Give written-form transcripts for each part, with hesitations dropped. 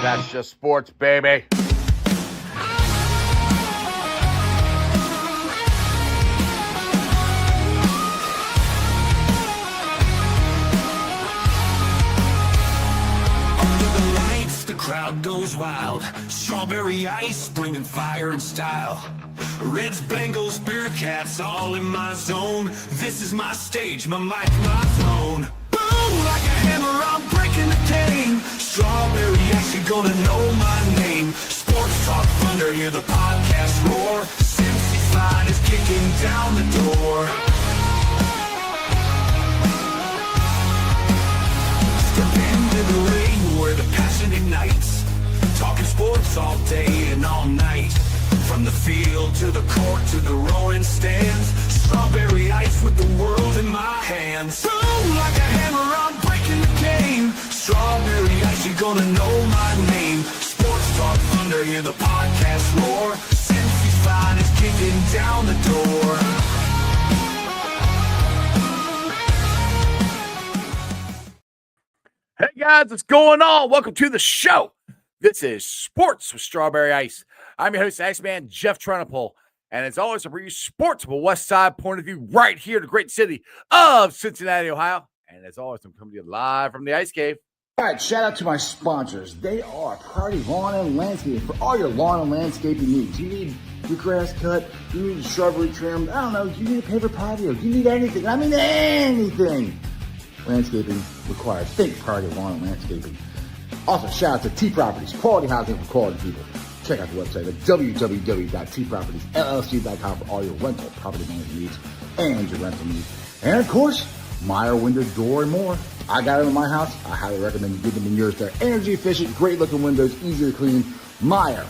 That's just sports, baby. Crowd goes wild. Strawberry ice, bringing fire and style. Reds, Bengals, Bearcats, all in my zone. This is my stage, my mic, my throne. Boom, like a hammer, I'm breaking the game. Strawberry ice, you're gonna know my name. Sports Talk Thunder, hear the podcast roar. Cincy's line is kicking down the door. Step into the ring where the passion ignites. Talking sports all day and all night. From the field to the court to the roaring stands. Strawberry ice with the world in my hands. Boom, like a hammer, I'm breaking the game. Strawberry ice, you're gonna know my name. Sports Talk Thunder, hear the podcast roar. Cincy's fine is kicking down the door. Hey guys, what's going on? Welcome to the show. This is Sports with Strawberry Ice. I'm your host, Iceman Jeff Trenopole, and as always, I bring you sports from a West Side point of view right here in the great city of Cincinnati, Ohio. And as always, I'm coming to you live from the Ice Cave. All right, shout out to my sponsors. They are Priority Lawn and Landscaping for all your lawn and landscaping needs. You need your grass cut, you need your shrubbery trimmed, I don't know, you need a paper patio, you need anything. I mean anything. Landscaping required. Think Priority Lawn and Landscaping. Also, shout out to T Properties, quality housing for quality people. Check out the website at www.tpropertiesllc.com for all your rental property management needs and your rental needs. And of course, Meyer Window, Door, and more. I got them in my house. I highly recommend you get them in yours. They're energy efficient, great looking windows, easy to clean. Meyer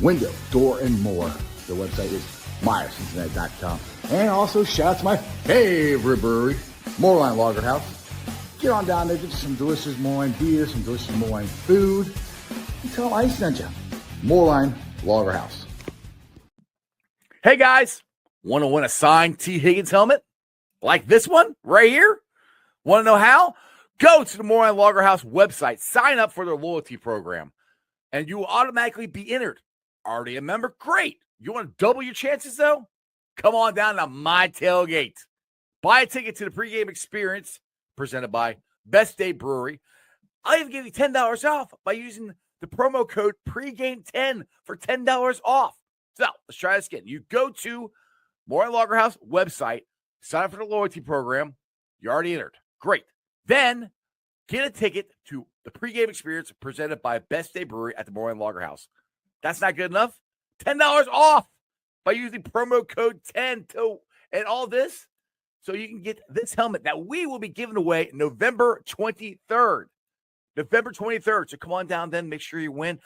Window, Door, and more. Their website is MeyerCincinnati.com. And also, shout out to my favorite brewery, Moorline Lager House. Get on down there, get you some delicious Moorline beer, some delicious Moorline food. And tell them I sent you. Moorline Lager House. Hey guys, want to win a signed T. Higgins helmet? Like this one right here? Want to know how? Go to the Moorline Lager House website, sign up for their loyalty program, and you will automatically be entered. Already a member? Great. You want to double your chances though? Come on down to my tailgate. Buy a ticket to the pregame experience presented by Best Day Brewery. I'll even give you $10 off by using the promo code pregame10 for $10 off. So let's try this again. You go to Moorline Lager House website, sign up for the loyalty program. You already entered. Great. Then get a ticket to the pregame experience presented by Best Day Brewery at the Moorline Lager House. That's not good enough. $10 off by using promo code 10 and all this. So you can get this helmet that we will be giving away November 23rd. November 23rd. So come on down then. Make sure you win.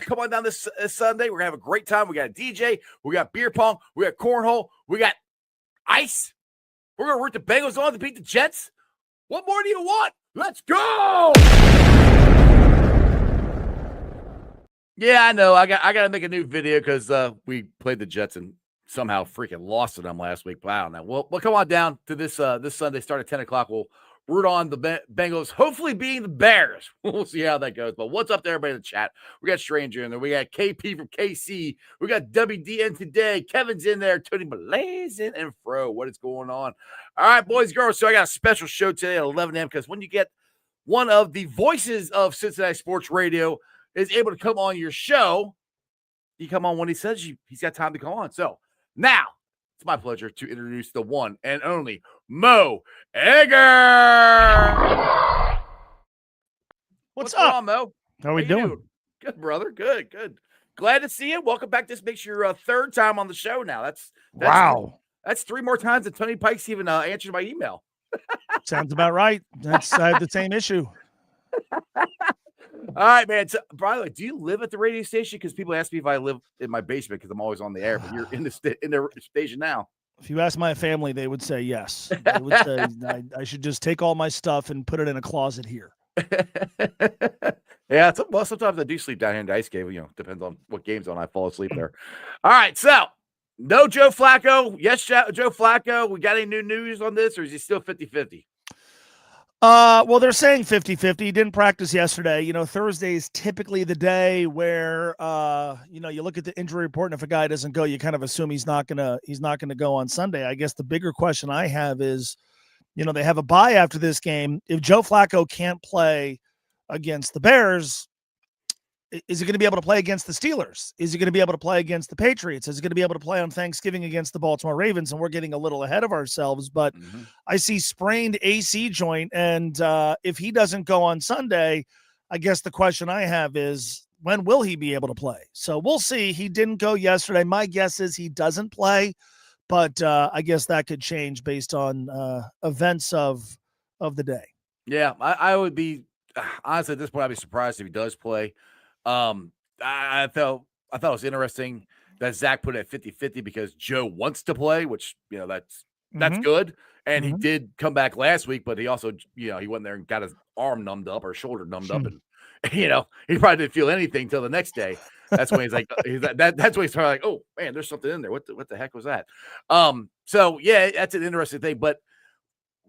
Come on down this Sunday. We're going to have a great time. We got a DJ. We got beer pong. We got cornhole. We got ice. We're going to root the Bengals on to beat the Jets. What more do you want? Let's go! Yeah, I know. I got to make a new video because we played the Jets and somehow freaking lost to them last week. But I don't know. Well, come on down to this Sunday. Start at 10 o'clock. We'll root on the Bengals, hopefully being the Bears. We'll see how that goes. But what's up to everybody in the chat? We got Stranger in there. We got KP from KC. We got WDN today. Kevin's in there. Tony Blazin and Fro. What is going on? All right, boys and girls. So I got a special show today at 11 a.m. because when you get one of the voices of Cincinnati Sports Radio is able to come on your show, you come on when he says he's got time to come on. So now, it's my pleasure to introduce the one and only Mo Egger. What's going up, on, Mo? How are we doing? Good, brother. Good. Glad to see you. Welcome back. This makes your third time on the show now. That's wow. That's 3 more times than Tony Pikes even answered my email. Sounds about right. I have the same issue. All right, man. So, by the way, do you live at the radio station? Because people ask me if I live in my basement because I'm always on the air, but you're in the station now. If you ask my family, they would say yes. They would say I should just take all my stuff and put it in a closet here. Yeah, sometimes I do sleep down here in the Ice Cave. Depends on what game's on. I fall asleep there. All right, so no Joe Flacco. Yes, Joe Flacco. We got any new news on this, or is he still 50-50? Well, they're saying 50-50. He didn't practice yesterday. Thursday is typically the day where you look at the injury report, and if a guy doesn't go, you kind of assume he's not gonna go on Sunday. I guess the bigger question I have is, they have a bye after this game. If Joe Flacco can't play against the Bears, is he going to be able to play against the Steelers? Is he going to be able to play against the Patriots? Is he going to be able to play on Thanksgiving against the Baltimore Ravens? And we're getting a little ahead of ourselves, but I see sprained AC joint. And if he doesn't go on Sunday, I guess the question I have is, when will he be able to play? So we'll see. He didn't go yesterday. My guess is he doesn't play, but I guess that could change based on events of the day. Yeah, I would be, honestly, at this point, I'd be surprised if he does play. I thought it was interesting that Zach put it at 50-50 because Joe wants to play, which, that's good. And he did come back last week, but he also, he went there and got his arm numbed up or shoulder numbed up. And, he probably didn't feel anything till the next day. That's when he's like, that's when he's like, oh man, there's something in there. What the heck was that? So yeah, that's an interesting thing, but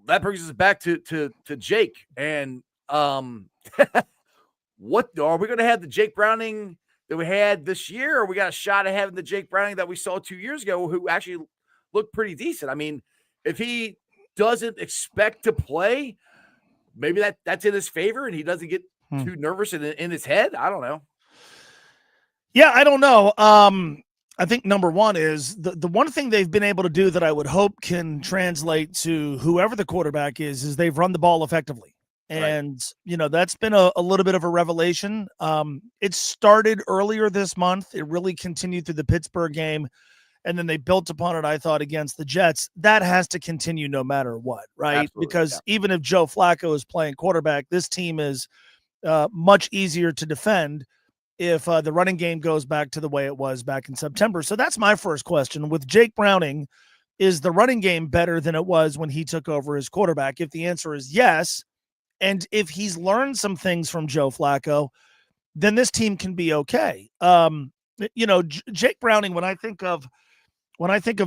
that brings us back to Jake and, what are we going to have the Jake Browning that we had this year, or we got a shot at having the Jake Browning that we saw 2 years ago, who actually looked pretty decent? I mean, if he doesn't expect to play, maybe that's in his favor, and he doesn't get too nervous in his head. I don't know. Yeah, I don't know. I think number one is the one thing they've been able to do that I would hope can translate to whoever the quarterback is they've run the ball effectively. And, that's been a little bit of a revelation. It started earlier this month. It really continued through the Pittsburgh game. And then they built upon it, I thought, against the Jets. That has to continue no matter what, right? Absolutely, because even if Joe Flacco is playing quarterback, this team is much easier to defend if the running game goes back to the way it was back in September. So that's my first question. With Jake Browning, is the running game better than it was when he took over as quarterback? If the answer is yes, and if he's learned some things from Joe Flacco, then this team can be okay. Jake Browning, when I think of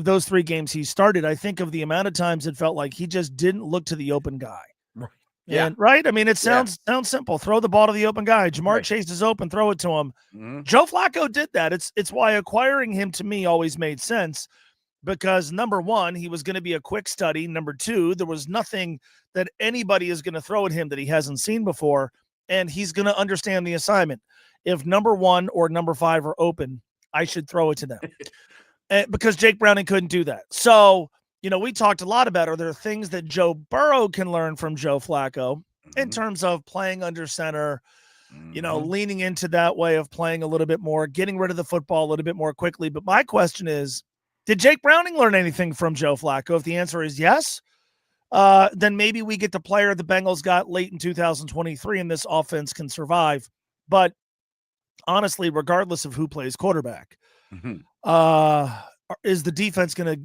those 3 games he started, I think of the amount of times it felt like he just didn't look to the open guy. Right. Yeah. And, right? I mean, it sounds simple. Throw the ball to the open guy. Jamar Chase is open, throw it to him. Joe Flacco did that. It's why acquiring him to me always made sense, because number one, he was going to be a quick study. Number two, there was nothing that anybody is going to throw at him that he hasn't seen before, and he's going to understand the assignment. If number 1 or number 5 are open, I should throw it to them. Because Jake Browning couldn't do that. So, we talked a lot about, are there things that Joe Burrow can learn from Joe Flacco in terms of playing under center, leaning into that way of playing a little bit more, getting rid of the football a little bit more quickly. But my question is, did Jake Browning learn anything from Joe Flacco? If the answer is yes, then maybe we get the player the Bengals got late in 2023 and this offense can survive. But honestly, regardless of who plays quarterback, is the defense going to,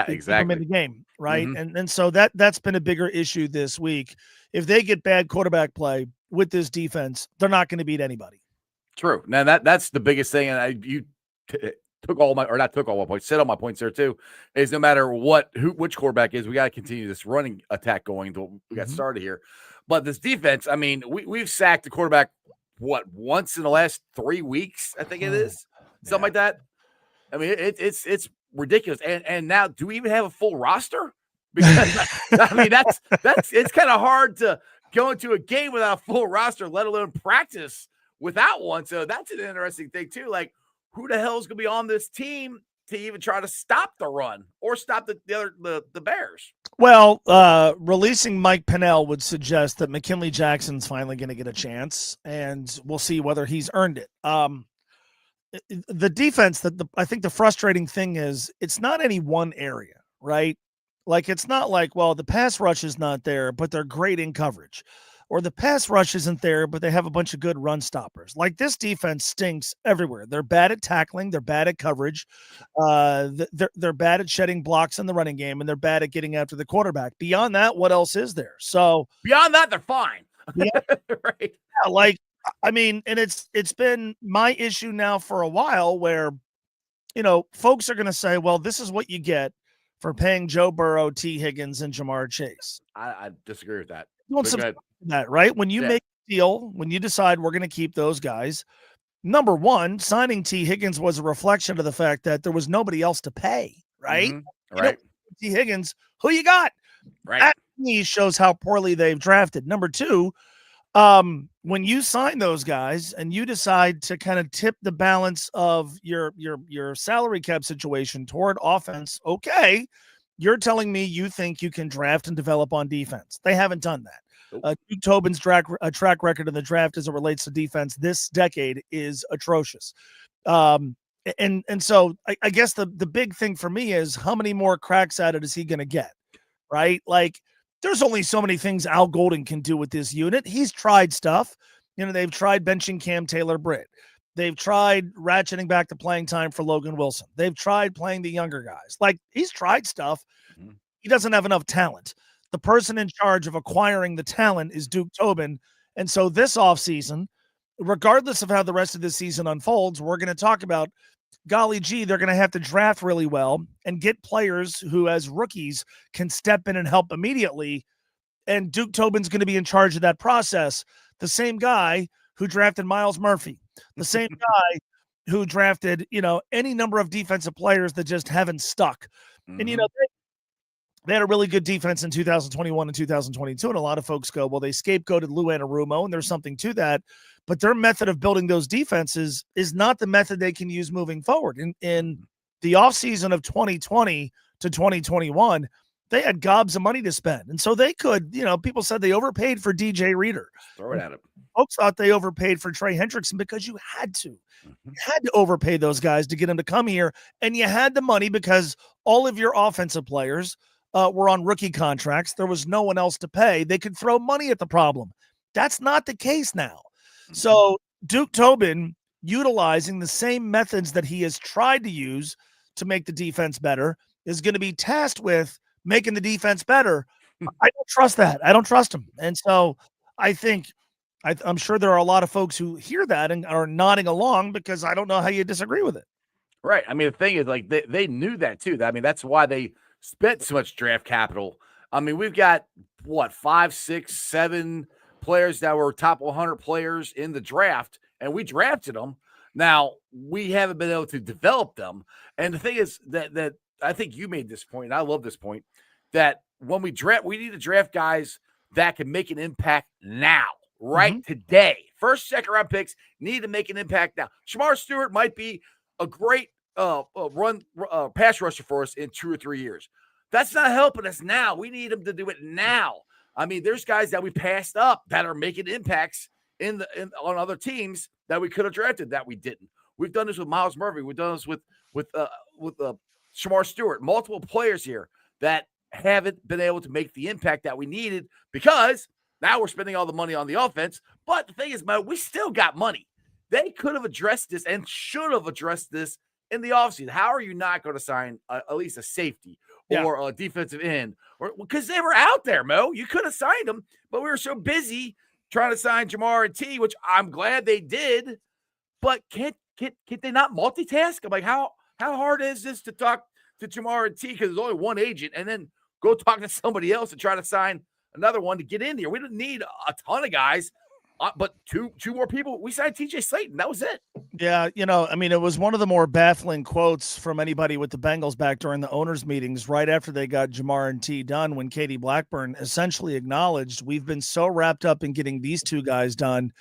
keep them in the game, right? And so that's been a bigger issue this week. If they get bad quarterback play with this defense, they're not going to beat anybody. True. Now that's the biggest thing, and took all my points, said all my points there too, is no matter which quarterback is, we got to continue this running attack going until we got started here. But this defense, I mean, we've sacked the quarterback, once in the last 3 weeks, I think it is, something like that. I mean, it's ridiculous. And now, do we even have a full roster? Because I mean, it's kind of hard to go into a game without a full roster, let alone practice without one. So that's an interesting thing too. Like, who the hell is going to be on this team to even try to stop the run or stop the Bears? Well, releasing Mike Pennell would suggest that McKinley Jackson's finally going to get a chance, and we'll see whether he's earned it. The defense, I think the frustrating thing is it's not any one area, right? Like, it's not like, well, the pass rush is not there, but they're great in coverage. Or the pass rush isn't there, but they have a bunch of good run stoppers. Like, this defense stinks everywhere. They're bad at tackling. They're bad at coverage. They're bad at shedding blocks in the running game, and they're bad at getting after the quarterback. Beyond that, what else is there? So beyond that, they're fine. Yeah, right. Yeah, like, I mean, and it's been my issue now for a while where, folks are going to say, well, this is what you get for paying Joe Burrow, T. Higgins, and Jamar Chase. I disagree with that. don't subscribe to that, right? When you make a deal, when you decide we're going to keep those guys, number one, signing T. Higgins was a reflection of the fact that there was nobody else to pay, right? Mm-hmm. Right. T. Higgins, who you got? Right. That to me shows how poorly they've drafted. Number two, when you sign those guys and you decide to kind of tip the balance of your salary cap situation toward offense, okay, you're telling me you think you can draft and develop on defense. They haven't done that. Duke Tobin's track record in the draft as it relates to defense this decade is atrocious. And so I guess the big thing for me is how many more cracks at it is he going to get, right? Like, there's only so many things Al Golden can do with this unit. He's tried stuff. They've tried benching Cam Taylor-Britt. They've tried ratcheting back the playing time for Logan Wilson. They've tried playing the younger guys. Like, he's tried stuff. He doesn't have enough talent. The person in charge of acquiring the talent is Duke Tobin. And so this offseason, regardless of how the rest of this season unfolds, we're going to talk about, golly gee, they're going to have to draft really well and get players who, as rookies, can step in and help immediately. And Duke Tobin's going to be in charge of that process. The same guy who drafted Miles Murphy, the same guy who drafted, any number of defensive players that just haven't stuck. And, they had a really good defense in 2021 and 2022. And a lot of folks go, well, they scapegoated Lou Anarumo, and there's something to that. But their method of building those defenses is not the method they can use moving forward. In the offseason of 2020 to 2021, they had gobs of money to spend. And so they could, people said they overpaid for DJ Reader. Throw it at him. Folks thought they overpaid for Trey Hendrickson because you had to. You had to overpay those guys to get them to come here. And you had the money because all of your offensive players were on rookie contracts. There was no one else to pay. They could throw money at the problem. That's not the case now. So Duke Tobin, utilizing the same methods that he has tried to use to make the defense better, is going to be tasked with making the defense better. I don't trust that. I don't trust him. And so I think I'm sure there are a lot of folks who hear that and are nodding along, because I don't know how you disagree with it. Right. I mean, the thing is, like, they knew that too. I mean, that's why they spent so much draft capital. I mean, we've got 5, 6, 7 players that were top 100 players in the draft, and we drafted them. Now, we haven't been able to develop them. And the thing is that I think you made this point, and I love this point, that when we draft, we need to draft guys that can make an impact now, right? Today. First, second round picks need to make an impact now. Shamar Stewart might be a great pass rusher for us in 2 or 3 years. That's not helping us now. We need him to do it now. I mean, there's guys that we passed up that are making impacts on other teams that we could have drafted that we didn't. We've done this with Miles Murphy. We've done this with Shamar Stewart. Multiple players here that haven't been able to make the impact that we needed, because now we're spending all the money on the offense. But the thing is, man, we still got money. They could have addressed this and should have addressed this in the offseason. How are you not going to sign at least a safety or a defensive end? Because they were out there, Mo. You could have signed them, but we were so busy trying to sign Jamar and T, which I'm glad they did. But can't they not multitask? I'm like, how hard is this to talk to Jamar and T, because there's only one agent, and then go talk to somebody else and try to sign another one to get in here? We didn't need a ton of guys. But two more people. We signed TJ Slayton. That was it. Yeah, I mean, it was one of the more baffling quotes from anybody with the Bengals back during the owners' meetings right after they got Jamar and T done, when Katie Blackburn essentially acknowledged, we've been so wrapped up in getting these two guys done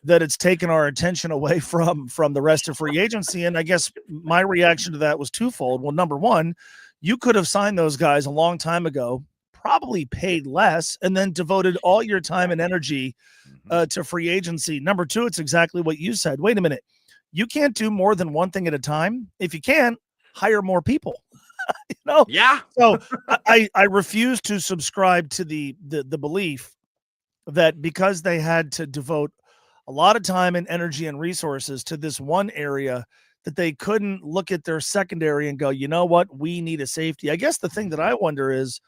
that it's taken our attention away from the rest of free agency. And I guess my reaction to that was twofold. Well, number one, you could have signed those guys a long time ago, probably paid less, and then devoted all your time and energy to free agency. Number two, it's exactly what you said. Wait a minute. You can't do more than one thing at a time. If you can, hire more people. Yeah. So I refuse to subscribe to the belief that because they had to devote a lot of time and energy and resources to this one area, that they couldn't look at their secondary and go, you know what, we need a safety. I guess the thing that I wonder is,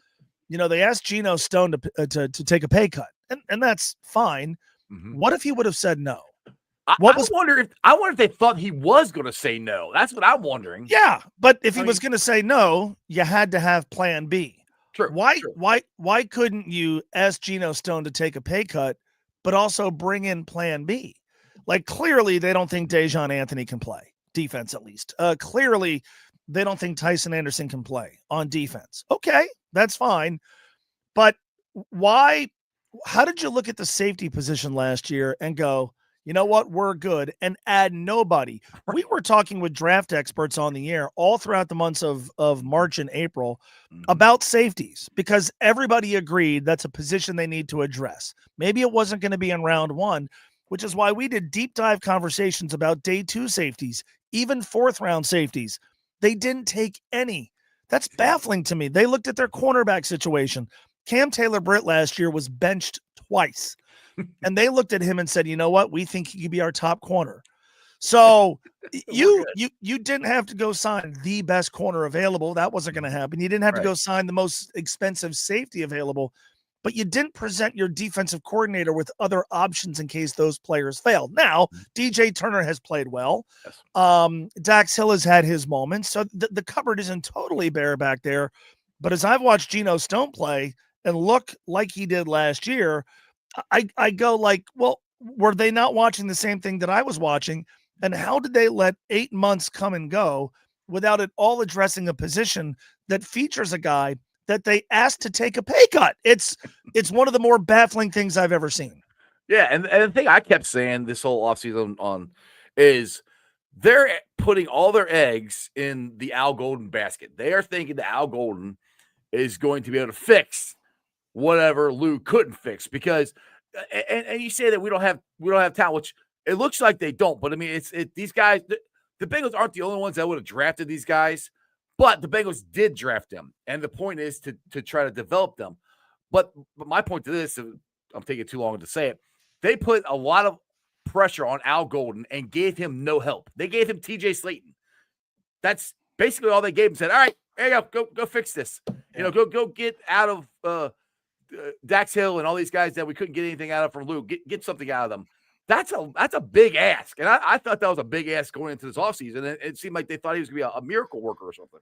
they asked Geno Stone to take a pay cut, and that's fine. What if he would have said no? I wonder if they thought he was going to say no. That's what I'm wondering. Yeah, but if he was going to say no, you had to have plan B. True. Why couldn't you ask Geno Stone to take a pay cut, but also bring in plan B? Like, clearly they don't think Dejon Anthony can play defense, at least. Clearly they don't think Tyson Anderson can play on defense. Okay, that's fine. But how did you look at the safety position last year and go, you know what, we're good, and add nobody? We were talking with draft experts on the air all throughout the months of March and April about safeties, because everybody agreed that's a position they need to address. Maybe it wasn't going to be in round one, which is why we did deep dive conversations about day 2 safeties, even 4th round safeties. They didn't take any. That's baffling to me. They looked at their cornerback situation. Cam Taylor-Britt last year was benched twice. And they looked at him and said, you know what? We think he could be our top corner. So you didn't have to go sign the best corner available. That wasn't going to happen. You didn't have to go sign the most expensive safety available, but you didn't present your defensive coordinator with other options in case those players failed. Now, DJ Turner has played well. Yes. Dax Hill has had his moments. So the cupboard isn't totally bare back there. But as I've watched Geno Stone play and look like he did last year, I go like, well, were they not watching the same thing that I was watching? And how did they let 8 months come and go without it all addressing a position that features a guy that they asked to take a pay cut? It's one of the more baffling things I've ever seen. Yeah, and the thing I kept saying this whole offseason on is they're putting all their eggs in the Al Golden basket. They are thinking that Al Golden is going to be able to fix whatever Lou couldn't fix, because and you say that we don't have talent, which it looks like they don't, but I mean it's these guys, the Bengals aren't the only ones that would have drafted these guys, but the Bengals did draft them, and the point is to try to develop them. But my point to this, I'm taking too long to say it, they put a lot of pressure on Al Golden and gave him no help. They gave him TJ Slayton. That's basically all they gave him. Said, all right, there you go fix this. You know, go get out of Dax Hill and all these guys that we couldn't get anything out of from Lou. Get something out of them. That's a big ask. And I thought that was a big ask going into this offseason. It seemed like they thought he was going to be a miracle worker or something.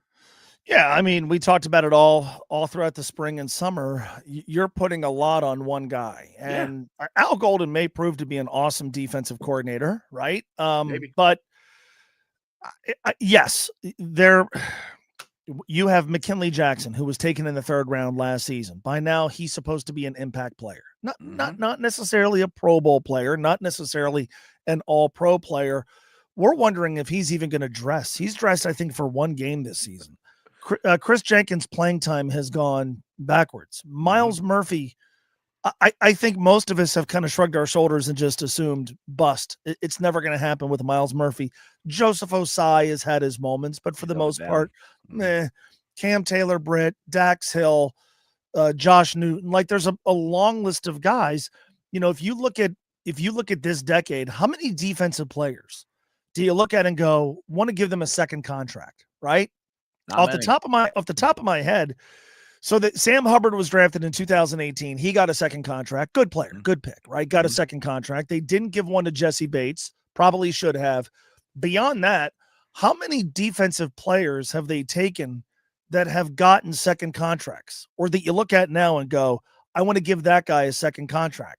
Yeah, I mean, we talked about it all throughout the spring and summer. You're putting a lot on one guy. And Al Golden may prove to be an awesome defensive coordinator, right? Maybe. But yes, you have McKinley Jackson, who was taken in the 3rd round last season. By now, he's supposed to be an impact player, not necessarily a Pro Bowl player, not necessarily an All-Pro player. We're wondering if he's even going to dress. He's dressed, I think, for 1 game this season. Chris Jenkins' playing time has gone backwards. Miles Murphy, I think most of us have kind of shrugged our shoulders and just assumed bust. It's never going to happen with Miles Murphy. Joseph Osai has had his moments, but for the most part, Cam Taylor-Britt, Dax Hill, Josh Newton, like there's a long list of guys. You know, if you look at this decade, how many defensive players do you look at and go, want to give them a second contract, right? Off the top of my head, so that Sam Hubbard was drafted in 2018. He got a second contract. Good player, good pick, right? Got a second contract. They didn't give one to Jesse Bates. Probably should have. Beyond that, how many defensive players have they taken that have gotten second contracts, or that you look at now and go, I want to give that guy a second contract?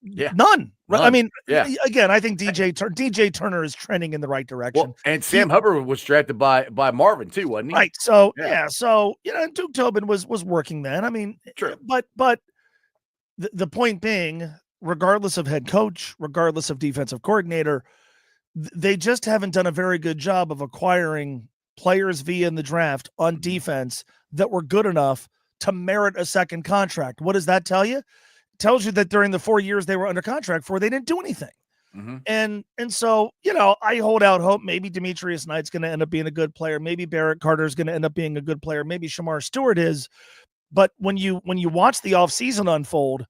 None. Right? I mean, again, I think DJ Turner is trending in the right direction. Well, and Sam Hubbard was drafted by Marvin too, wasn't he? Right. So so Duke Tobin was working then. I mean, true. But the point being, regardless of head coach, regardless of defensive coordinator, they just haven't done a very good job of acquiring players via in the draft on defense that were good enough to merit a second contract. What does that tell you? Tells you that during the 4 years they were under contract for, they didn't do anything. And so, I hold out hope. Maybe Demetrius Knight's going to end up being a good player. Maybe Barrett Carter is going to end up being a good player. Maybe Shamar Stewart is. But when you watch the offseason unfold,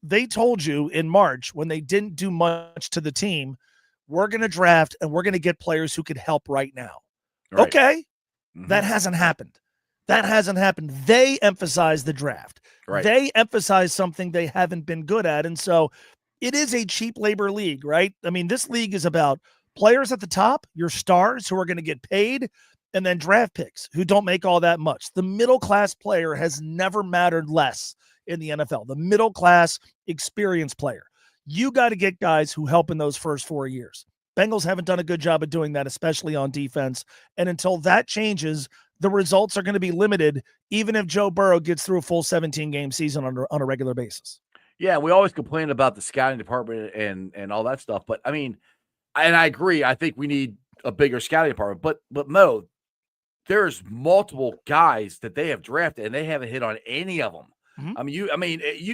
they told you in March, when they didn't do much to the team, we're going to draft and we're going to get players who could help right now. Right. Okay. That hasn't happened. They emphasize the draft. Right. They emphasize something they haven't been good at. And so it is a cheap labor league, right? I mean, this league is about players at the top, your stars who are going to get paid, and then draft picks who don't make all that much. The middle class player has never mattered less in the NFL. The middle class experienced player. You got to get guys who help in those first 4 years. Bengals haven't done a good job of doing that, especially on defense. And until that changes, the results are going to be limited, even if Joe Burrow gets through a full 17-game season on a regular basis. Yeah, we always complain about the scouting department and all that stuff. But, I mean, and I agree. I think we need a bigger scouting department. But Mo, there's multiple guys that they have drafted, and they haven't hit on any of them. Mm-hmm.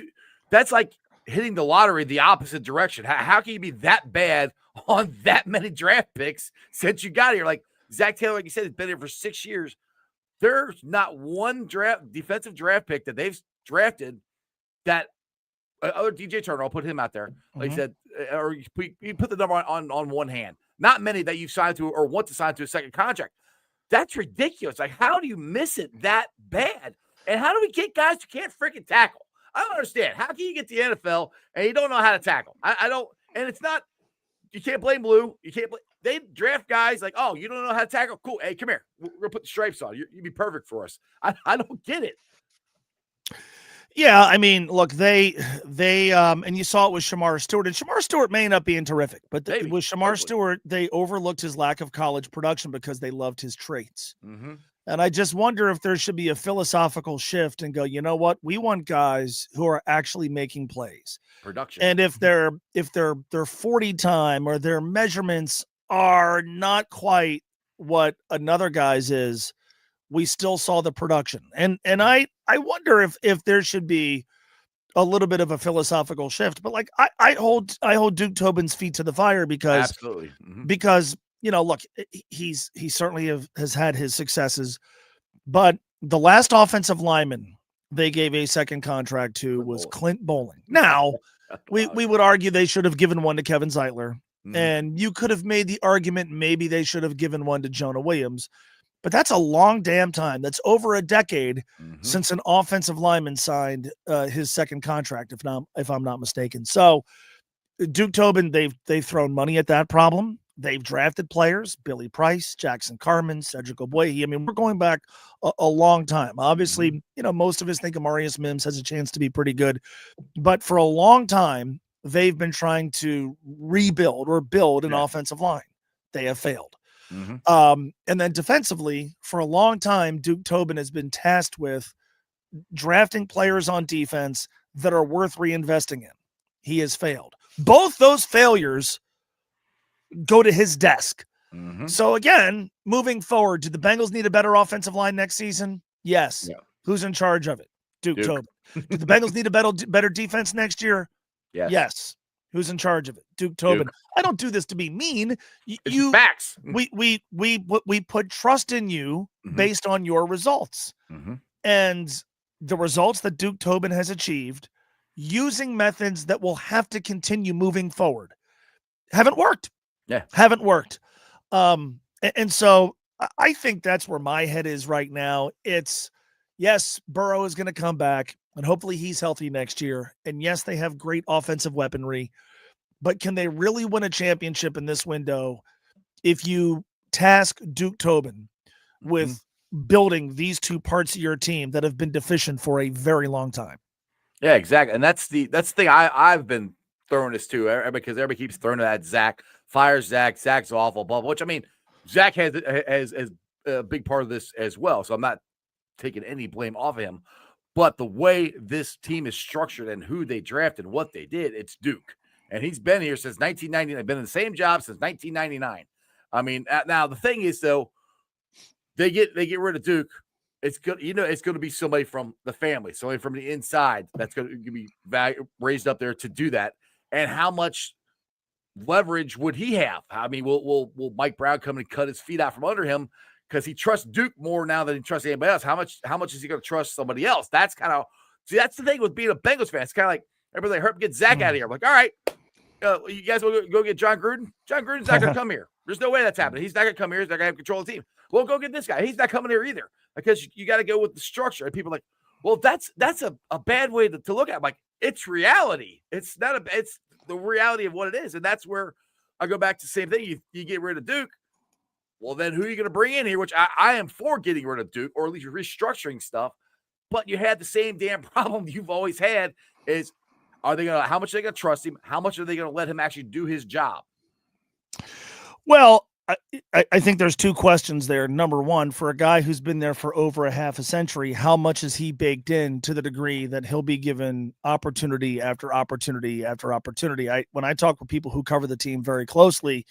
That's like hitting the lottery the opposite direction. How can you be that bad on that many draft picks since you got here? Like Zach Taylor, like you said, has been here for 6 years. There's not one defensive draft pick that they've drafted that other DJ Turner, I'll put him out there. Like I said, or you put the number on one hand. Not many that you've signed to or want to sign to a second contract. That's ridiculous. Like, how do you miss it that bad? And how do we get guys who can't freaking tackle? I don't understand. How can you get to the NFL and you don't know how to tackle? I don't. And it's not. You can't blame Blue. You can't blame. They draft guys like, oh, you don't know how to tackle? Cool. Hey, come here. We're gonna put the stripes on. You'd be perfect for us. I don't get it. Yeah, I mean, look, they and you saw it with Shamar Stewart, and Shamar Stewart may end up being terrific, but with Shamar Stewart, they overlooked his lack of college production because they loved his traits. Mm-hmm. And I just wonder if there should be a philosophical shift and go, you know what? We want guys who are actually making plays. Production. And if their 40 time or their measurements are not quite what another guy's is, we still saw the production. And I wonder if there should be a little bit of a philosophical shift. But like I hold Duke Tobin's feet to the fire because absolutely. Mm-hmm. Because look, he certainly has had his successes, but the last offensive lineman they gave a second contract to was Clint Bowling. Now, we would argue they should have given one to Kevin Zeitler, and you could have made the argument maybe they should have given one to Jonah Williams, but that's a long damn time. That's over a decade since an offensive lineman signed his second contract, if I'm not mistaken. So Duke Tobin, they've thrown money at that problem. They've drafted players, Billy Price, Jackson Carman, Cedric Ogbuehi. I mean, we're going back a long time. Obviously, most of us think Amarius Mims has a chance to be pretty good. But for a long time, they've been trying to rebuild or build an offensive line. They have failed. Mm-hmm. And then defensively, for a long time, Duke Tobin has been tasked with drafting players on defense that are worth reinvesting in. He has failed. Both those failures go to his desk. Mm-hmm. So again, moving forward, do the Bengals need a better offensive line next season? Yes. Yeah. Who's in charge of it? Duke Tobin. Do the Bengals need a better defense next year? Yes. Who's in charge of it? Duke Tobin. Duke. I don't do this to be mean. You facts. We put trust in you based on your results. Mm-hmm. And the results that Duke Tobin has achieved using methods that will have to continue moving forward haven't worked. Haven't worked. And so I think that's where my head is right now. It's, yes, Burrow is going to come back, and hopefully he's healthy next year. And yes, they have great offensive weaponry, but can they really win a championship in this window if you task Duke Tobin with building these two parts of your team that have been deficient for a very long time? Yeah, exactly. And that's the thing I've been throwing this to, because everybody keeps throwing it at Zach. Fire Zach. Zach's awful, blah, which, I mean, Zach has a big part of this as well. So I'm not taking any blame off of him. But the way this team is structured and who they drafted, what they did, it's Duke. And he's been here since 1999. Been in the same job since 1999. I mean, now the thing is, though, they get rid of Duke. It's good, it's going to be somebody from the family, somebody from the inside that's going to be raised up there to do that. And how much leverage would he have? I mean, will Mike Brown come and cut his feet out from under him because he trusts Duke more now than he trusts anybody else? How much is he going to trust somebody else? That's kind of that's the thing with being a Bengals fan. It's kind of like everybody like, get Zach out of here. I'm like, all right, you guys will go get John Gruden. John Gruden's not going to come here. There's no way that's happening. He's not going to come here. He's not going to have control of the team. Well, go get this guy. He's not coming here either, because you got to go with the structure. And people are like, well, that's a bad way to look at it. I'm like, it's reality. It's the reality of what it is. And that's where I go back to the same thing. You get rid of Duke. well, then who are you going to bring in here? Which I am for getting rid of Duke, or at least restructuring stuff. But you had the same damn problem you've always had is, how much are they going to trust him? How much are they going to let him actually do his job? Well, I think there's two questions there. Number one, for a guy who's been there for over a half a century, how much is he baked in to the degree that he'll be given opportunity after opportunity after opportunity? When I talk with people who cover the team very closely,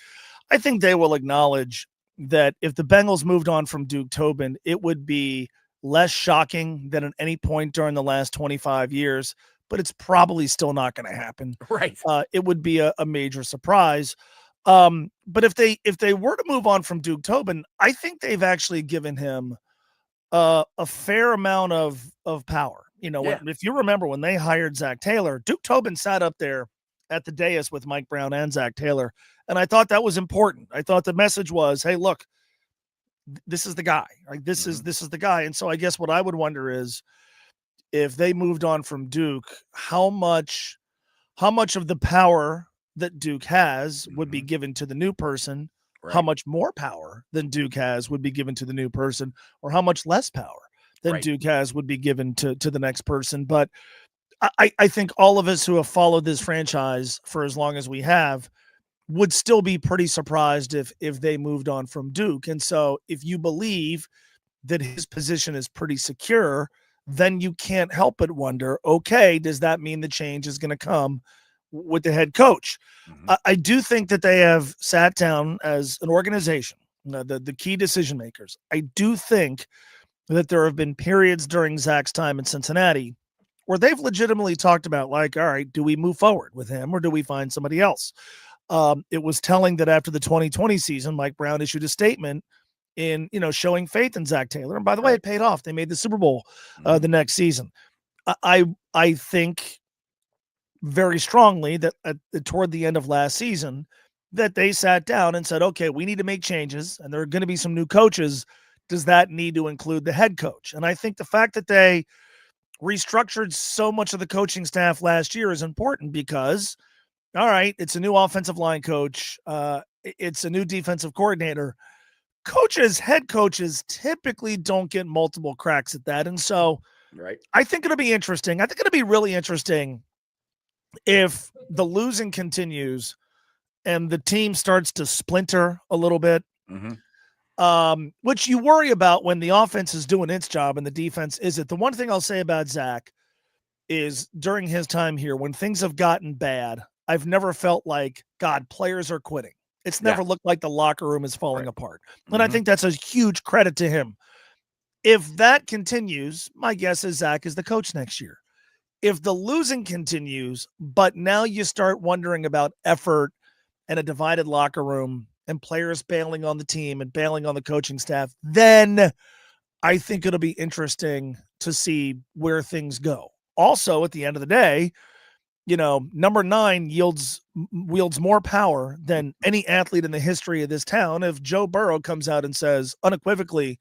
I think they will acknowledge that if the Bengals moved on from Duke Tobin, it would be less shocking than at any point during the last 25 years, but it's probably still not going to happen. Right. It would be a major surprise. But if they were to move on from Duke Tobin, I think they've actually given him a fair amount of power. If you remember when they hired Zach Taylor, Duke Tobin sat up there at the dais with Mike Brown and Zach Taylor, and I thought that was important. I thought the message was, hey, look, this is the guy. Like this is the guy. And so I guess what I would wonder is, if they moved on from Duke, how much of the power that Duke has would be given to the new person, right? How much more power than Duke has would be given to the new person, or how much less power than Duke has would be given to the next person. But I think all of us who have followed this franchise for as long as we have would still be pretty surprised if they moved on from Duke. And so if you believe that his position is pretty secure, then you can't help but wonder, okay, does that mean the change is going to come with the head coach? I do think that they have sat down as an organization, the key decision makers. I do think that there have been periods during Zach's time in Cincinnati where they've legitimately talked about, like, all right, do we move forward with him or do we find somebody else? It was telling that after the 2020 season, Mike Brown issued a statement in, showing faith in Zach Taylor. And by the way, it paid off. They made the Super Bowl the next season. I think very strongly that toward the end of last season that they sat down and said, okay, we need to make changes and there are going to be some new coaches. Does that need to include the head coach? And I think the fact that they restructured so much of the coaching staff last year is important because, all right, it's a new offensive line coach. It's a new defensive coordinator. Head coaches typically don't get multiple cracks at that. And so I think it'll be interesting. I think it'll be really interesting if the losing continues and the team starts to splinter a little bit, which you worry about when the offense is doing its job and the defense isn't. The one thing I'll say about Zach is during his time here, when things have gotten bad, I've never felt like, God, players are quitting. It's never looked like the locker room is falling apart. And I think that's a huge credit to him. If that continues, my guess is Zach is the coach next year. If the losing continues, but now you start wondering about effort and a divided locker room and players bailing on the team and bailing on the coaching staff, then I think it'll be interesting to see where things go. Also, at the end of the day, number 9 wields more power than any athlete in the history of this town. If Joe Burrow comes out and says unequivocally,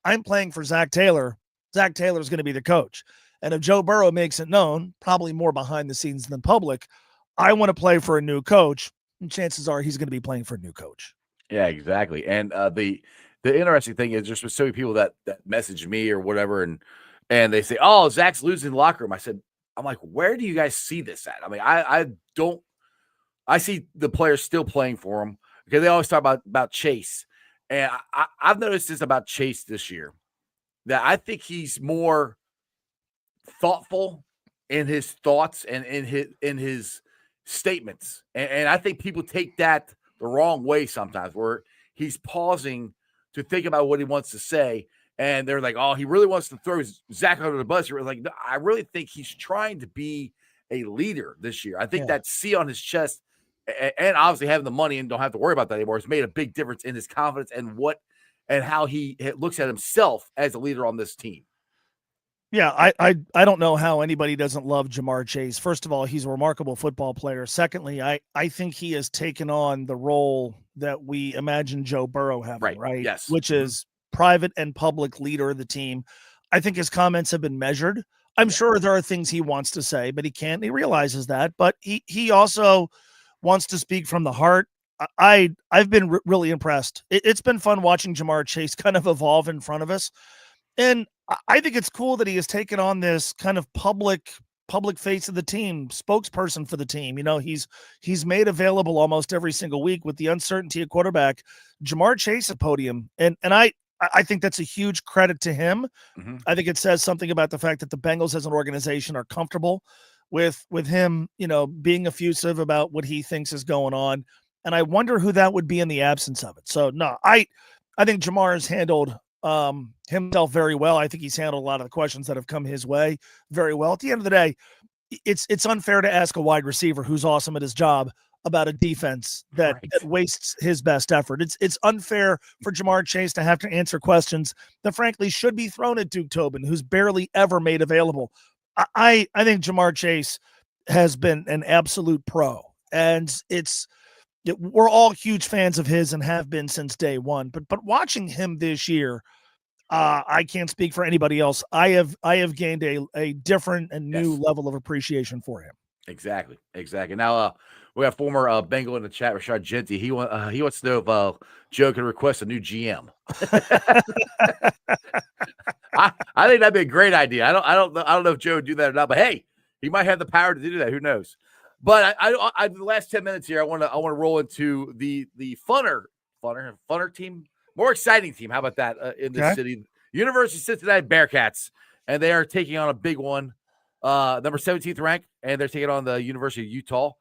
I'm playing for Zach Taylor, Zach Taylor's going to be the coach. And if Joe Burrow makes it known, probably more behind the scenes than public, I want to play for a new coach, and chances are he's going to be playing for a new coach. Yeah, exactly. And the interesting thing is there's so many people that message me or whatever, and they say, oh, Zach's losing the locker room. I'm like, where do you guys see this at? I mean, I see the players still playing for him because they always talk about Chase. And I've noticed this about Chase this year, that I think he's more thoughtful in his thoughts and in his statements. And I think people take that the wrong way sometimes, where he's pausing to think about what he wants to say. And they're like, oh, he really wants to throw Zach under the bus. You're like, no, I really think he's trying to be a leader this year. I think that C on his chest and obviously having the money and don't have to worry about that anymore has made a big difference in his confidence and how he looks at himself as a leader on this team. Yeah, I don't know how anybody doesn't love Jamar Chase. First of all, he's a remarkable football player. Secondly, I think he has taken on the role that we imagine Joe Burrow having, right? Yes. Which is private and public leader of the team. I think his comments have been measured. I'm sure there are things he wants to say, but he can't. He realizes that. But he also wants to speak from the heart. I've been really impressed. It's been fun watching Jamar Chase kind of evolve in front of us. And I think it's cool that he has taken on this kind of public face of the team, spokesperson for the team. He's made available almost every single week with the uncertainty at quarterback, Jamar Chase at podium. And I think that's a huge credit to him. Mm-hmm. I think it says something about the fact that the Bengals as an organization are comfortable with him, being effusive about what he thinks is going on. And I wonder who that would be in the absence of it. So no, I think Jamar has handled himself very well. I think he's handled a lot of the questions that have come his way very well. At the end of the day, it's unfair to ask a wide receiver who's awesome at his job about a defense that wastes his best effort. It's unfair for Jamar Chase to have to answer questions that frankly should be thrown at Duke Tobin, who's barely ever made available. I think Jamar Chase has been an absolute pro, and we're all huge fans of his and have been since day one. But watching him this year, I can't speak for anybody else. I have gained a different and new level of appreciation for him. Exactly. Now, we have former Bengal in the chat, Rashad Genty. He wants to know if Joe can request a new GM. I think that'd be a great idea. I don't know if Joe would do that or not, but hey, he might have the power to do that. Who knows? But I the last 10 minutes here, I want to roll into the funner team, more exciting team. How about that in this city? University of Cincinnati Bearcats, and they are taking on a big one, number 17th ranked, and they're taking on the University of Utah.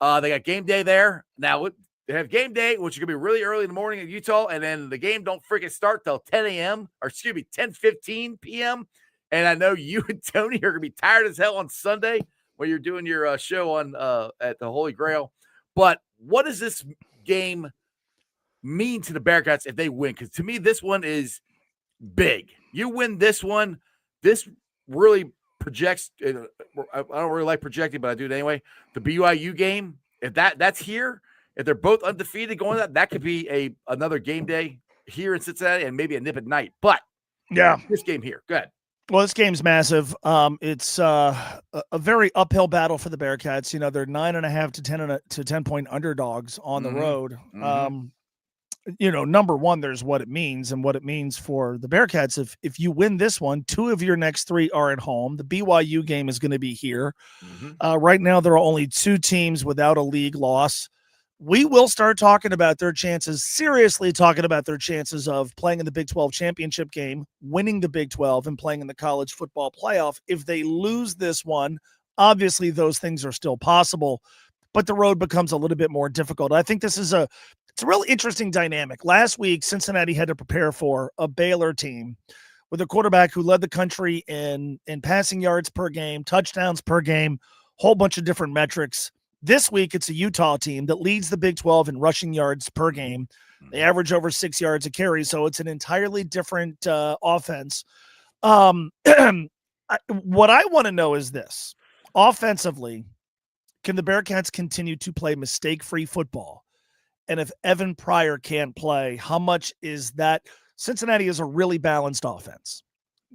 They got game day there. Now they have game day, which is going to be really early in the morning in Utah, and then the game don't freaking start till 10:15 p.m. And I know you and Tony are going to be tired as hell on Sunday when you're doing your show on at the Holy Grail. But what does this game mean to the Bearcats if they win? Because to me, this one is big. You win this one, this really projects. I don't really like projecting, but I do it anyway. The BYU game, if that's here, if they're both undefeated going that could be another game day here in Cincinnati and maybe a nip at night. But yeah, this game here, go ahead. Well, this game's massive. It's a very uphill battle for the Bearcats. They're 9.5 to 10 point underdogs on the road. Number one, there's what it means and what it means for the Bearcats. If you win this one, 2 of your next 3 are at home. The BYU game is going to be here. Right now, there are only 2 teams without a league loss. We will start talking about their chances, seriously talking about their chances of playing in the Big 12 championship game, winning the Big 12, and playing in the college football playoff. If they lose this one, obviously those things are still possible, but the road becomes a little bit more difficult. I think it's a really interesting dynamic. Last week, Cincinnati had to prepare for a Baylor team with a quarterback who led the country in passing yards per game, touchdowns per game, whole bunch of different metrics. This week, it's a Utah team that leads the Big 12 in rushing yards per game. They average over 6 yards a carry, so it's an entirely different offense. What I want to know is this. Offensively, can the Bearcats continue to play mistake-free football? And if Evan Pryor can't play, how much is that? Cincinnati is a really balanced offense.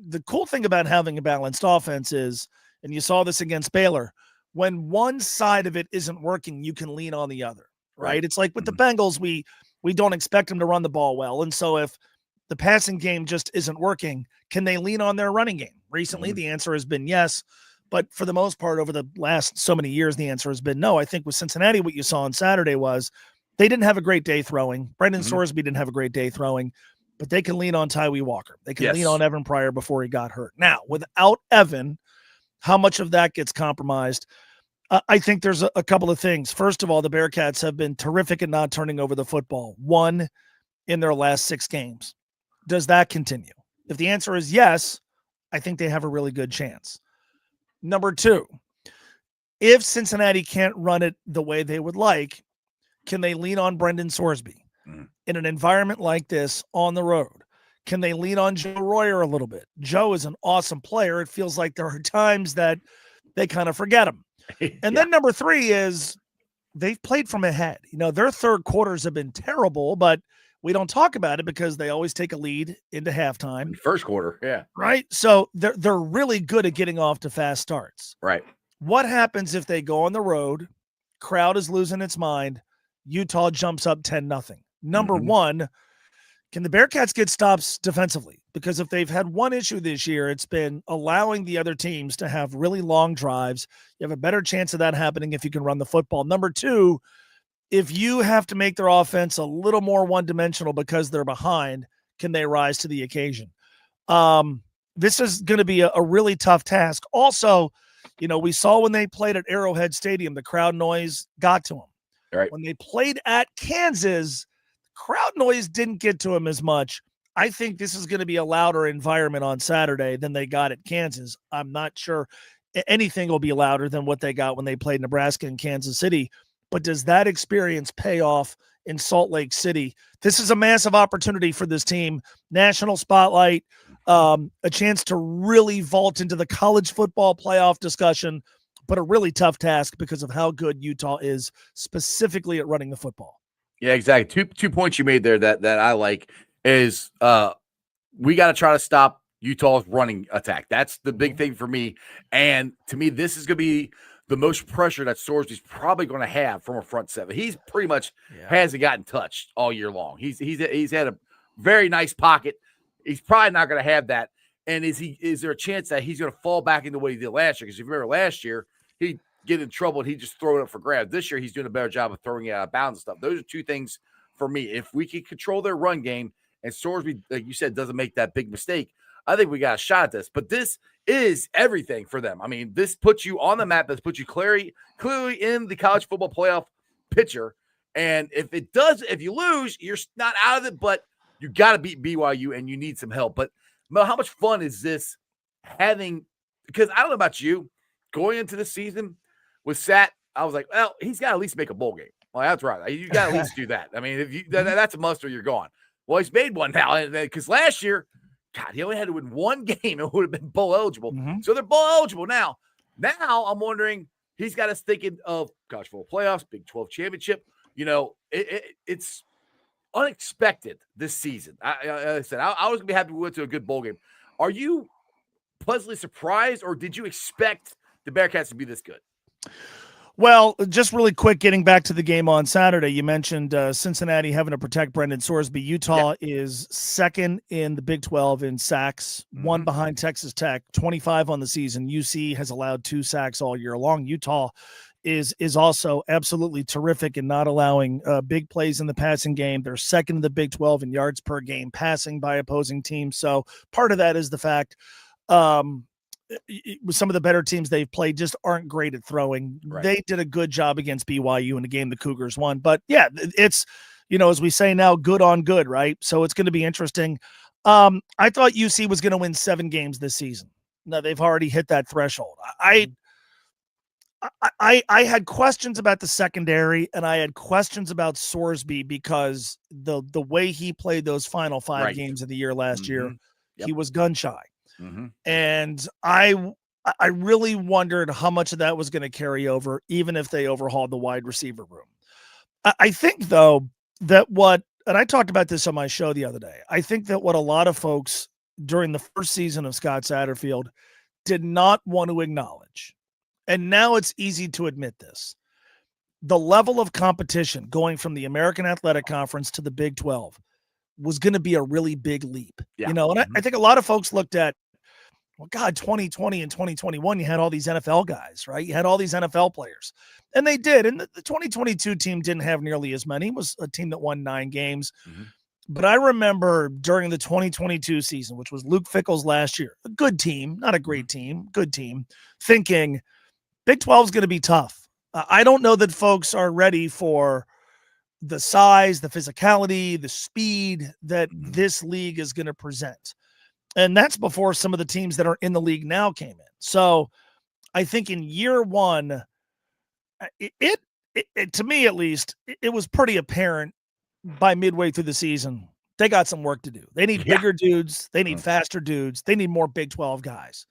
The cool thing about having a balanced offense is, and you saw this against Baylor, when one side of it isn't working, you can lean on the other, right? It's like with the Bengals, we don't expect them to run the ball well. And so if the passing game just isn't working, can they lean on their running game? Recently, the answer has been yes. But for the most part, over the last so many years, the answer has been no. I think with Cincinnati, what you saw on Saturday was they didn't have a great day throwing. Brendan Sorsby didn't have a great day throwing, but they can lean on Tyree Walker. They can lean on Evan Pryor before he got hurt. Now, without Evan, how much of that gets compromised? I think there's a couple of things. First of all, the Bearcats have been terrific at not turning over the football. 1 in their last 6 games. Does that continue? If the answer is yes, I think they have a really good chance. Number 2, if Cincinnati can't run it the way they would like, can they lean on Brendan Sorsby? In an environment like this on the road? Can they lean on Joe Royer a little bit? Joe is an awesome player. It feels like there are times that they kind of forget him. And then number 3 is they've played from ahead. Their third quarters have been terrible, but we don't talk about it because they always take a lead into halftime. First quarter, yeah. Right? So they're really good at getting off to fast starts. Right. What happens if they go on the road, crowd is losing its mind, Utah jumps up 10-0. Number one, can the Bearcats get stops defensively? Because if they've had one issue this year, it's been allowing the other teams to have really long drives. You have a better chance of that happening if you can run the football. Number two, if you have to make their offense a little more one-dimensional because they're behind, can they rise to the occasion? This is going to be a really tough task. Also, we saw when they played at Arrowhead Stadium, the crowd noise got to them. Right. When they played at Kansas, crowd noise didn't get to them as much. I think this is going to be a louder environment on Saturday than they got at Kansas. I'm not sure anything will be louder than what they got when they played Nebraska and Kansas City. But does that experience pay off in Salt Lake City? This is a massive opportunity for this team. National spotlight, a chance to really vault into the college football playoff discussion, but a really tough task because of how good Utah is specifically at running the football. Yeah, exactly. Two points you made there that I like is we got to try to stop Utah's running attack. That's the big thing for me. And to me, this is going to be the most pressure that Sorsby's probably going to have from a front seven. He's pretty much hasn't gotten touched all year long. He's had a very nice pocket. He's probably not going to have that. And is there a chance that he's going to fall back into what he did last year? Because if you remember last year, he'd get in trouble and he'd just throw it up for grabs. This year, he's doing a better job of throwing it out of bounds and stuff. Those are two things for me. If we can control their run game and Sorsby, like you said, doesn't make that big mistake, I think we got a shot at this. But this is everything for them. I mean, this puts you on the map. This puts you clearly in the college football playoff picture. And if you lose, you're not out of it, but you got to beat BYU and you need some help. But Mel, how much fun is this having? Because I don't know about you, going into the season with Sat, I was like, well, he's got to at least make a bowl game. Well, that's right. You got to at least do that. I mean, if you that's a must or you're gone. Well, he's made one now because last year, God, he only had to win one game and would have been bowl eligible. So they're bowl eligible now. Now I'm wondering, he's got us thinking of college football playoffs, Big 12 championship. It's unexpected this season. I said I was gonna be happy we went to a good bowl game. Are you pleasantly surprised, or did you expect the Bearcats to be this good? Well, just really quick, getting back to the game on Saturday, you mentioned Cincinnati having to protect Brendan Sorsby. Utah is second in the Big 12 in sacks, one behind Texas Tech, 25 on the season. UC has allowed 2 sacks all year long. Utah is also absolutely terrific in not allowing big plays in the passing game. They're second in the Big 12 in yards per game passing by opposing teams. So part of that is the fact some of the better teams they've played just aren't great at throwing. Right. They did a good job against BYU in the game the Cougars won. But yeah, it's, as we say now, good on good, right? So it's going to be interesting. I thought UC was going to win 7 games this season. No, they've already hit that threshold. I had questions about the secondary, and I had questions about Sorsby because the way he played those final 5 games of the year last year, he was gun shy. And I really wondered how much of that was going to carry over, even if they overhauled the wide receiver room. I think, though, that and I talked about this on my show the other day, I think that what a lot of folks during the first season of Scott Satterfield did not want to acknowledge, and now it's easy to admit this, the level of competition going from the American Athletic Conference to the Big 12 was going to be a really big leap. And I think a lot of folks looked at, well, God, 2020 and 2021, you had all these NFL guys, right? You had all these NFL players, and they did. And the 2022 team didn't have nearly as many. It was a team that won 9 games. But I remember during the 2022 season, which was Luke Fickell's last year, a good team, not a great team, good team, thinking Big 12 is going to be tough. I don't know that folks are ready for the size, the physicality, the speed that this league is going to present. And that's before some of the teams that are in the league now came in. So I think in year one, it to me at least, it was pretty apparent by midway through the season, they got some work to do. They need bigger dudes. They need faster dudes. They need more Big 12 guys.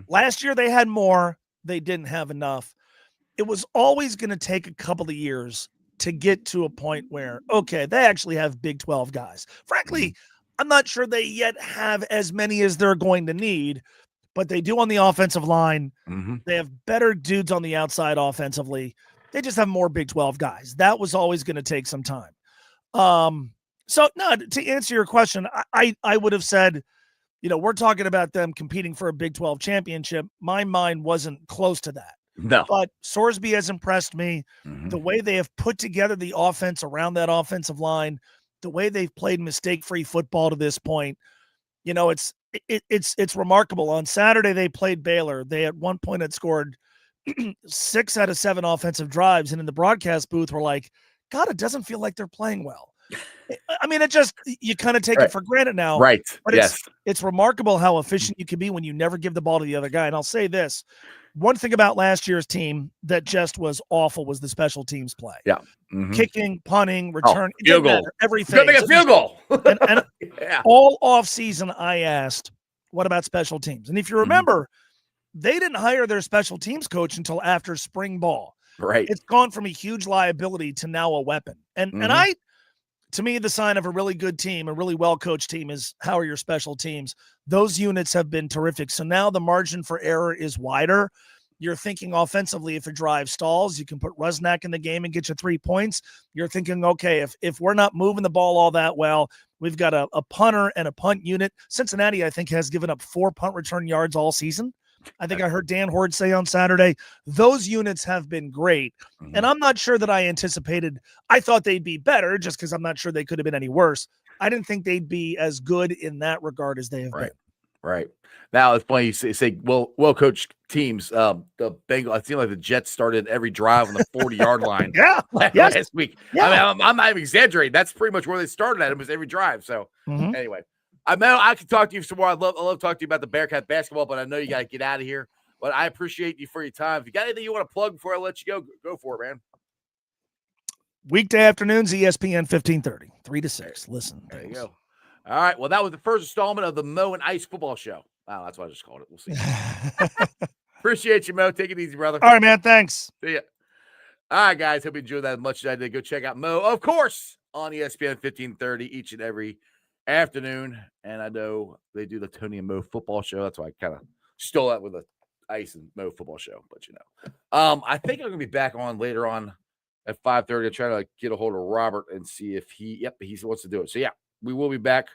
Last year they had more. They didn't have enough. It was always going to take a couple of years to get to a point where, okay, they actually have Big 12 guys. Frankly, I'm not sure they yet have as many as they're going to need, but they do on the offensive line. They have better dudes on the outside offensively. They just have more Big 12 guys. That was always going to take some time. So no, to answer your question, I would have said, we're talking about them competing for a Big 12 championship. My mind wasn't close to that. No. But Sorsby has impressed me. Mhm. The way they have put together the offense around that offensive line, the way they've played mistake-free football to this point, it's remarkable. On Saturday, they played Baylor. They at one point had scored 6 out of 7 offensive drives, and in the broadcast booth, we're like, God, it doesn't feel like they're playing well. I mean, you kind of take it for granted now. Right. But yes. It's remarkable how efficient you can be when you never give the ball to the other guy. And I'll say this. One thing about last year's team that just was awful was the special teams play. Yeah. Mm-hmm. Kicking, punting, return, field goal. Everything. Go make a field goal. and yeah. All offseason, I asked, what about special teams? And if you remember, they didn't hire their special teams coach until after spring ball. Right. It's gone from a huge liability to now a weapon. And to me, the sign of a really good team, a really well-coached team, is how are your special teams? Those units have been terrific. So now the margin for error is wider. You're thinking offensively, if a drive stalls, you can put Rusnak in the game and get you 3 points. You're thinking, okay, if we're not moving the ball all that well, we've got a punter and a punt unit. Cincinnati, I think, has given up 4 punt return yards all season. I think I heard Dan Horde say on Saturday, those units have been great. And I'm not sure that I thought they'd be better just because I'm not sure they could have been any worse. I didn't think they'd be as good in that regard as they have been. Right. Now it's funny you say well-coached teams. The Bengals, it seemed like the Jets started every drive on the 40-yard line. Last week. Yeah. I mean, I'm not even exaggerating. That's pretty much where they started at. It was every drive. So anyway. I can talk to you some more. I love talking to you about the Bearcat basketball, but I know you got to get out of here. But I appreciate you for your time. If you got anything you want to plug before I let you go for it, man. Weekday afternoons, ESPN 1530, 3 to 6. Listen. There you go. All right. Well, that was the first installment of the Mo and Ice football show. Wow, that's what I just called it. We'll see. Appreciate you, Mo. Take it easy, brother. All right, man. Thanks. See ya. All right, guys. Hope you enjoyed that as much as I did. Go check out Mo, of course, on ESPN 1530 each and every afternoon. And I know they do the Tony and Mo football show. That's why I kind of stole that with the Ice and Mo football show. But I think I'm gonna be back on later on at 5:30 to try to get a hold of Robert and see if he wants to do it. So yeah, we will be back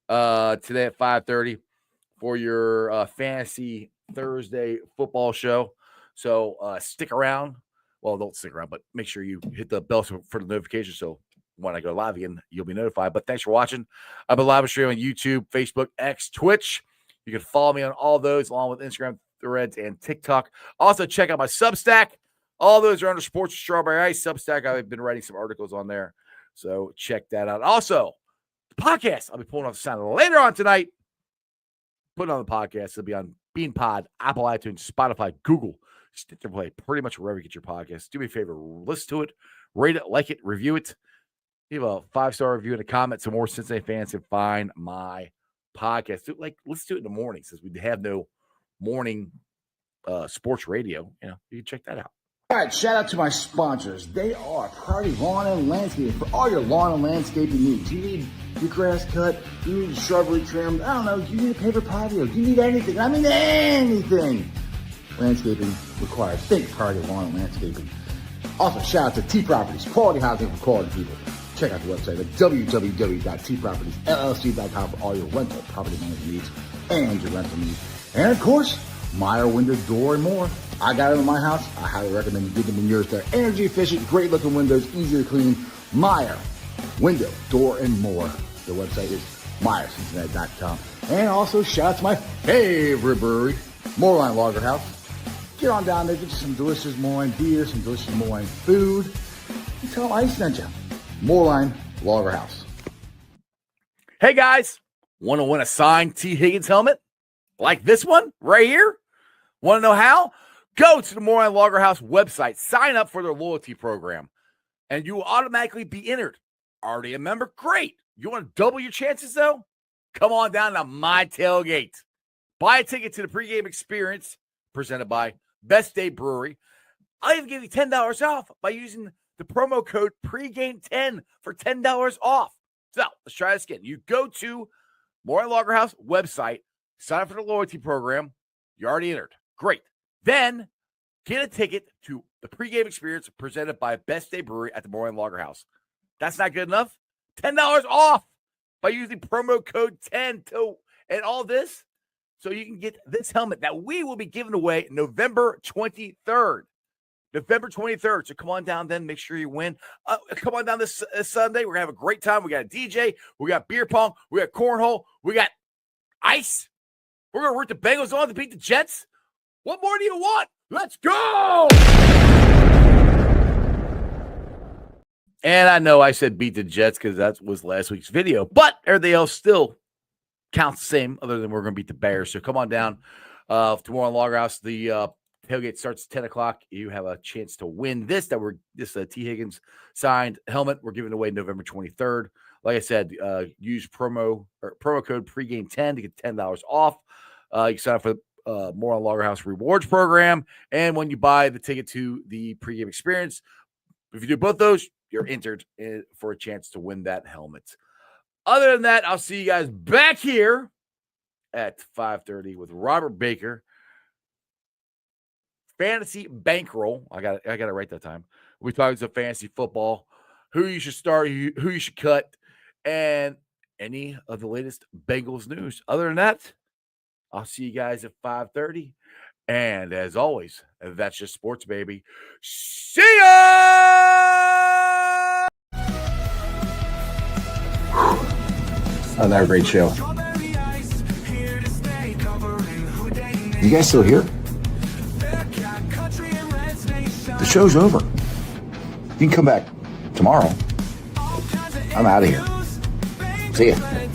today at 5:30 for your fantasy Thursday football show. So stick around. Well, don't stick around, but make sure you hit the bell for the notification. So when I go live again, you'll be notified. But thanks for watching. I've been live streaming on YouTube, Facebook, X, Twitch. You can follow me on all those, along with Instagram, Threads, and TikTok. Also, check out my Substack. All those are under Sports with Strawberry Ice. Substack, I've been writing some articles on there. So check that out. Also, the podcast, I'll be pulling off the sound later on tonight. Putting on the podcast. It'll be on BeanPod, Apple iTunes, Spotify, Google, Stitcher Play, pretty much wherever you get your podcast. Do me a favor, listen to it, rate it, like it, review it. Leave a 5-star review and a comment so more Cincinnati fans can find my podcast. Let's do it in the morning since we have no morning sports radio. You can check that out. All right, shout out to my sponsors. They are Priority Lawn and Landscaping for all your lawn and landscaping needs. You need your grass cut, you need shrubbery trimmed, I don't know, you need a paper patio, you need anything. I mean anything. Landscaping required. Think Priority Lawn and Landscaping. Also, shout out to T Properties, quality housing for quality people. Check out the website at www.tpropertiesllc.com for all your rental property management needs and your rental needs. And of course, Meyer Window, Door, and more. I got them in my house. I highly recommend you get them in yours. They're energy efficient, great looking windows, easy to clean. Meyer Window, Door, and more. The website is MeyerCincinnati.com. And also shout out to my favorite brewery, Moorline Lager House. Get on down there, get you some delicious Moorline beer, some delicious Moorline food. And tell them I sent you. Moorline Lager House. Hey guys, want to win a signed T. Higgins helmet like this one right here? Want to know how? Go to the Moorline Lager House website, sign up for their loyalty program, and you will automatically be entered. Already a member? Great. You want to double your chances though? Come on down to my tailgate. Buy a ticket to the pregame experience presented by Best Day Brewery. I'll even give you $10 off by using the promo code pregame10 for $10 off. So let's try this again. You go to Moorline Lager House website, sign up for the loyalty program. You're already entered. Great. Then Get a ticket to the pregame experience presented by Best Day Brewery at the Moreland Lager House. That's not good enough? $10 off by using promo code 10 and all this. So you can get this helmet that we will be giving away November 23rd. November 23rd. So come on down then. Make sure you win. Come on down this Sunday. We're going to have a great time. We got a DJ. We got beer pong. We got cornhole. We got ice. We're going to root the Bengals on to beat the Jets. What more do you want? Let's go! And I know I said beat the Jets because that was last week's video, but everything else still counts the same other than we're going to beat the Bears. So come on down tomorrow on Lager House. The tailgate starts at 10 o'clock. You have a chance to win this T. Higgins signed helmet. We're giving away November 23rd. Like I said, use promo code pregame10 to get $10 off. You can sign up for the More on Lager House rewards program. And when you buy the ticket to the pregame experience, if you do both those, you're entered for a chance to win that helmet. Other than that, I'll see you guys back here at 5:30 with Robert Baker. Fantasy bankroll. I got it right that time. We're talking some fantasy football, who you should start, who you should cut, and any of the latest Bengals news. Other than that, I'll see you guys at 5:30. And as always, that's just sports, baby. See ya! Another great show. You guys still here? The show's over. You can come back tomorrow. I'm out of here. See ya.